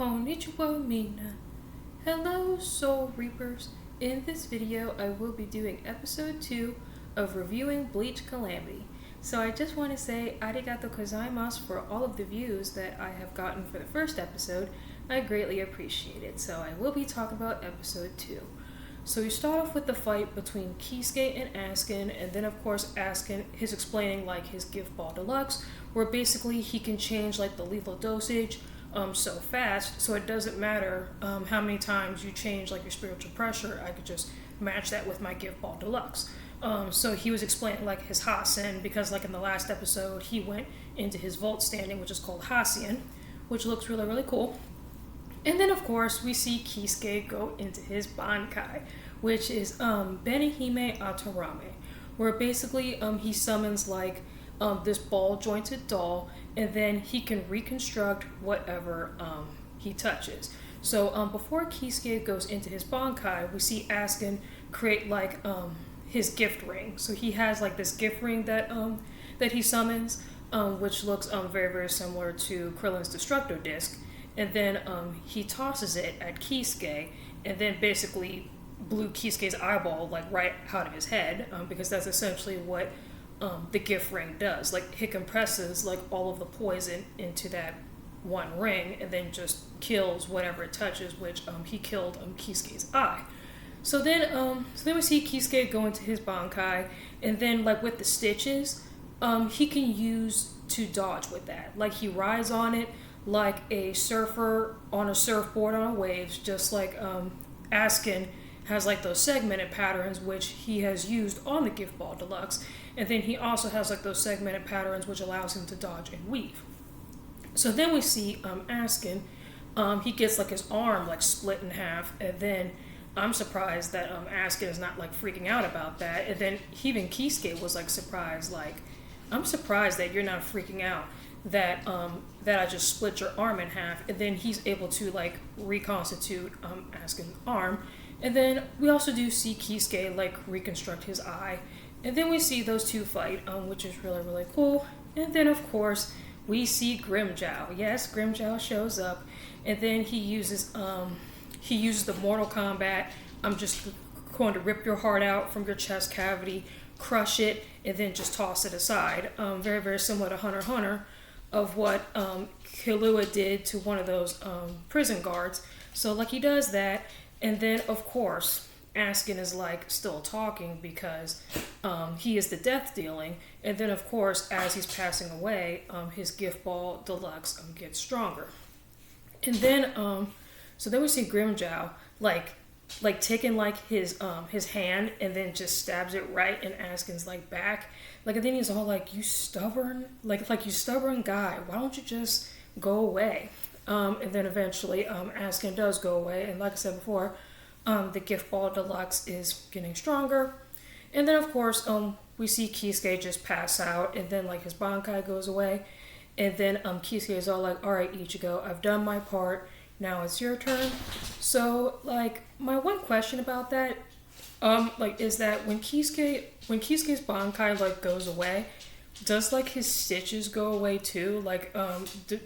Konnichiwa Mina. Hello Soul Reapers. In this video I will be doing episode 2 of reviewing Bleach Calamity. So I just want to say arigato gozaimasu for all of the views that I have gotten for the first episode. I greatly appreciate it. So I will be talking about episode 2. So we start off with the fight between Kisuke and Askin, and then of course Askin is explaining like his gift ball deluxe, where basically he can change like the lethal dosage so fast, so it doesn't matter how many times you change like your spiritual pressure. I could just match that with my gift ball deluxe. So he was explaining like his Hasen, because like in the last episode he went into his vault standing, which is called Hasian, which looks really cool. And then of course we see Kisuke go into his Bankai, which is Benihime Atarame, where basically he summons like this ball jointed doll, and then he can reconstruct whatever he touches. So before Kisuke goes into his Bankai, we see Askin create like his gift ring. So he has like this gift ring that he summons, which looks very similar to Krillin's Destructo Disc. And then he tosses it at Kisuke, and then basically blew Kisuke's eyeball like right out of his head, because that's essentially what the gift ring does. Like it compresses like all of the poison into that one ring, and then just kills whatever it touches, which he killed Kisuke's eye. So then we see Kisuke go into his Bankai, and then like with the stitches, he can use to dodge with that. Like he rides on it like a surfer on a surfboard on waves, just like Askin has like those segmented patterns which he has used on the gift ball deluxe, and then he also has like those segmented patterns which allows him to dodge and weave. So then we see Askin, he gets like his arm like split in half, and then I'm surprised that Askin is not like freaking out about that, and then even Kisuke was like surprised, like I'm surprised that you're not freaking out that I just split your arm in half. And then he's able to like reconstitute Askin's arm. And then we also do see Kisuke like reconstruct his eye, and then we see those two fight, which is really cool. And then of course we see Grimmjow. Yes, Grimmjow shows up, and then he uses the Mortal Kombat. I'm just going to rip your heart out from your chest cavity, crush it, and then just toss it aside. Very similar to Hunter x Hunter, of what Killua did to one of those prison guards. So like he does that, and then of course Askin is like still talking because he is the death dealing, and then of course as he's passing away, his gift ball deluxe gets stronger. And then so then we see Grimmjow like taking like his hand, and then just stabs it right in Askin's like back. Like, and then he's all like, you stubborn guy, why don't you just go away? And then eventually Askin does go away, and like I said before, the gift ball deluxe is getting stronger. And then of course we see Kisuke just pass out, and then like his Bankai goes away, and then Kisuke is all like, alright Ichigo, I've done my part, now it's your turn. So like my one question about that like is that when Kisuke's Bankai like goes away, does like his stitches go away too? Like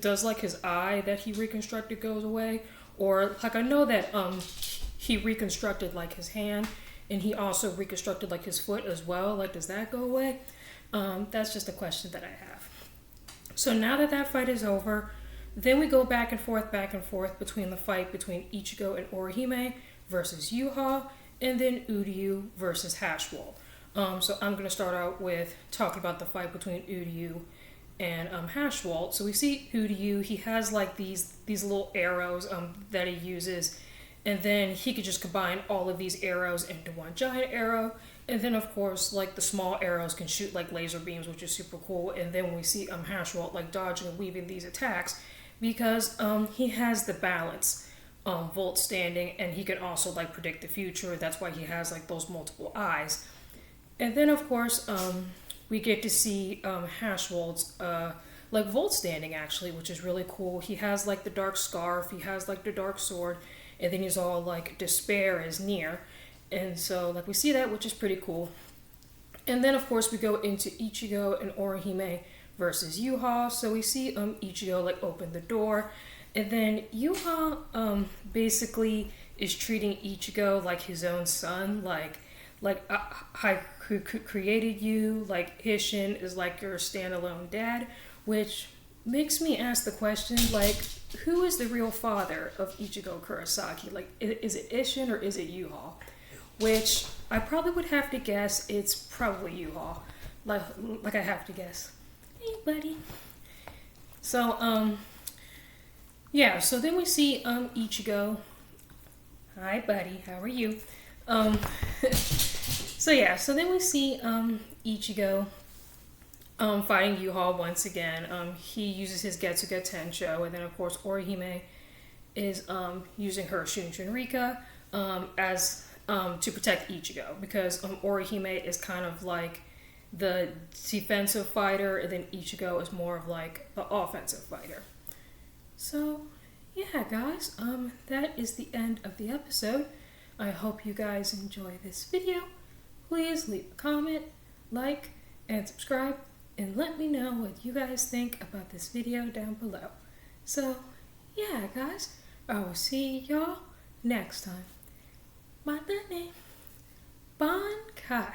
does like his eye that he reconstructed goes away? Or like I know that he reconstructed like his hand, and he also reconstructed like his foot as well. Like does that go away? That's just a question that I have. So now that fight is over, then we go back and forth between the fight between Ichigo and Orihime versus Yuha, and then Uryu versus Hashwald. So I'm going to start out with talking about the fight between Uryu and Hashwald. So we see Uryu, he has like these little arrows that he uses, and then he could just combine all of these arrows into one giant arrow. And then of course like the small arrows can shoot like laser beams, which is super cool. And then we see Hashwald like dodging and weaving these attacks, because he has the balance Volt standing, and he can also like predict the future. That's why he has like those multiple eyes. And then of course we get to see Hashwald's like Volt standing actually, which is really cool. He has like the dark scarf, he has like the dark sword, and then he's all like despair is near. And so like we see that, which is pretty cool. And then of course we go into Ichigo and Orihime versus Yuha. So we see Ichigo like open the door, And then Yuha basically is treating Ichigo like his own son, like I created you, like Hishin is like your standalone dad, which makes me ask the question, like, who is the real father of Ichigo Kurosaki? Like, is it Ishin or is it Yuha? Which I probably would have to guess it's probably Yuha. Like I have to guess. Hey, buddy. So, yeah, so then we see Ichigo. Hi, buddy. How are you? Um, so yeah, so then we see Ichigo fighting Yuha once again. He uses his Getsuga Tensho, and then of course Orihime is using her Shunshinrika as to protect Ichigo, because Orihime is kind of like the defensive fighter, and then Ichigo is more of like the offensive fighter. So yeah, guys, that is the end of the episode. I hope you guys enjoy this video. Please leave a comment, like, and subscribe, and let me know what you guys think about this video down below. So, yeah, guys, I will see y'all next time. Matane. Bankai.